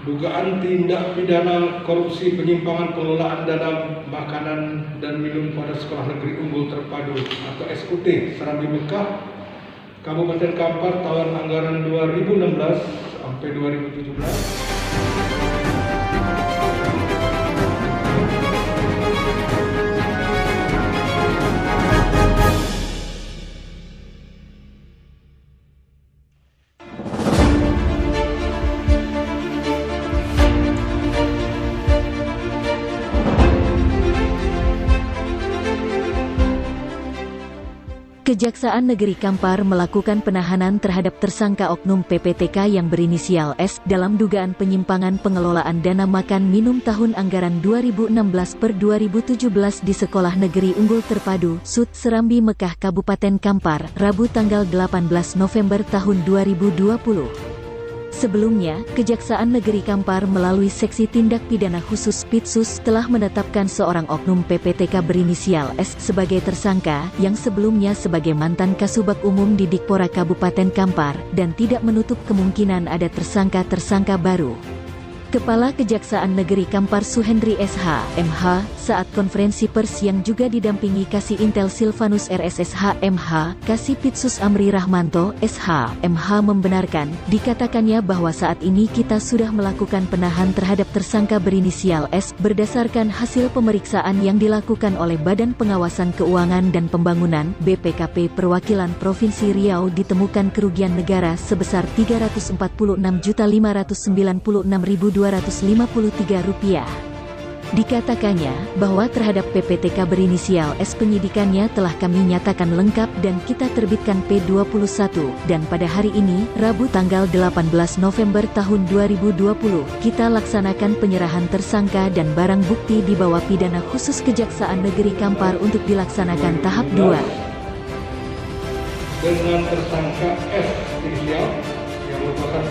dugaan tindak pidana korupsi penyimpangan pengelolaan dana makanan dan minum pada Sekolah Negeri Unggul Terpadu atau SUT Serambi Mekah, Kabupaten Kampar tahun anggaran 2016 sampai 2017. Kejaksaan Negeri Kampar melakukan penahanan terhadap tersangka oknum PPTK yang berinisial S dalam dugaan penyimpangan pengelolaan dana makan minum tahun anggaran 2016/2017 di Sekolah Negeri Unggul Terpadu, SUT Serambi Mekah, Kabupaten Kampar, Rabu tanggal 18 November tahun 2020. Sebelumnya, Kejaksaan Negeri Kampar melalui Seksi Tindak Pidana Khusus Pitsus telah menetapkan seorang oknum PPTK berinisial S sebagai tersangka yang sebelumnya sebagai mantan Kasubag Umum di Dikpora Kabupaten Kampar dan tidak menutup kemungkinan ada tersangka-tersangka baru. Kepala Kejaksaan Negeri Kampar Suhendri SH, MH, saat konferensi pers yang juga didampingi Kasih Intel Silvanus RSSH, MH, Kasih Pitsus Amri Rahmanto, SH, MH membenarkan, dikatakannya bahwa saat ini kita sudah melakukan penahan terhadap tersangka berinisial S berdasarkan hasil pemeriksaan yang dilakukan oleh Badan Pengawasan Keuangan dan Pembangunan, BPKP Perwakilan Provinsi Riau ditemukan kerugian negara sebesar Rp346.596.253. Dikatakannya bahwa terhadap PPTK berinisial S penyidikannya telah kami nyatakan lengkap dan kita terbitkan P21 dan pada hari ini, Rabu tanggal 18 November tahun 2020, kita laksanakan penyerahan tersangka dan barang bukti di bawah pidana khusus Kejaksaan Negeri Kampar untuk dilaksanakan tahap 2. Dengan tersangka S inisial yang merupakan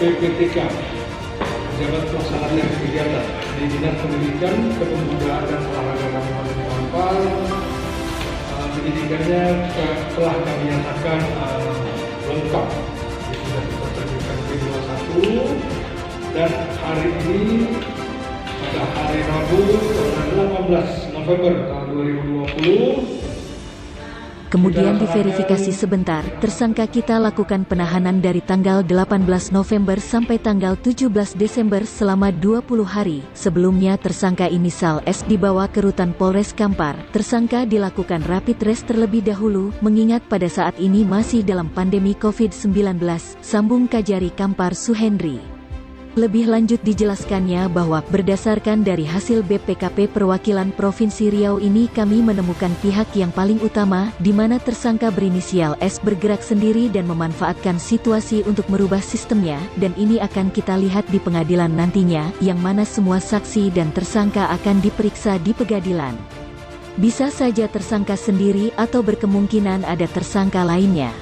PPTK Pejabat Pelaksana Kegiatan di Dinas Pendidikan, Kepemudaan dan Olahraga Kabupaten Kampar. Pendidikannya telah kami nyatakan lengkap, sudah kita terbitkan P21 dan hari ini pada hari Rabu tanggal 18 November tahun 2020. Kemudian diverifikasi sebentar, tersangka kita lakukan penahanan dari tanggal 18 November sampai tanggal 17 Desember selama 20 hari. Sebelumnya tersangka inisial S dibawa ke Rutan Polres Kampar. Tersangka dilakukan rapid test terlebih dahulu, mengingat pada saat ini masih dalam pandemi COVID-19, sambung Kajari Kampar Suhendri. Lebih lanjut dijelaskannya bahwa berdasarkan dari hasil BPKP Perwakilan Provinsi Riau ini kami menemukan pihak yang paling utama di mana tersangka berinisial S bergerak sendiri dan memanfaatkan situasi untuk merubah sistemnya dan ini akan kita lihat di pengadilan nantinya yang mana semua saksi dan tersangka akan diperiksa di pengadilan. Bisa saja tersangka sendiri atau berkemungkinan ada tersangka lainnya.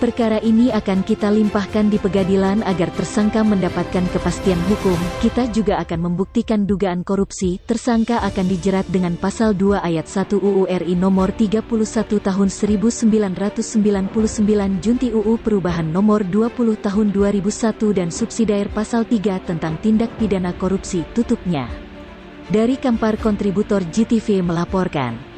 Perkara ini akan kita limpahkan di pengadilan agar tersangka mendapatkan kepastian hukum. Kita juga akan membuktikan dugaan korupsi. Tersangka akan dijerat dengan pasal 2 ayat 1 UU RI nomor 31 tahun 1999 Junti UU Perubahan nomor 20 tahun 2001 dan subsidiar pasal 3 tentang tindak pidana korupsi tutupnya. Dari Kampar, kontributor GTV melaporkan.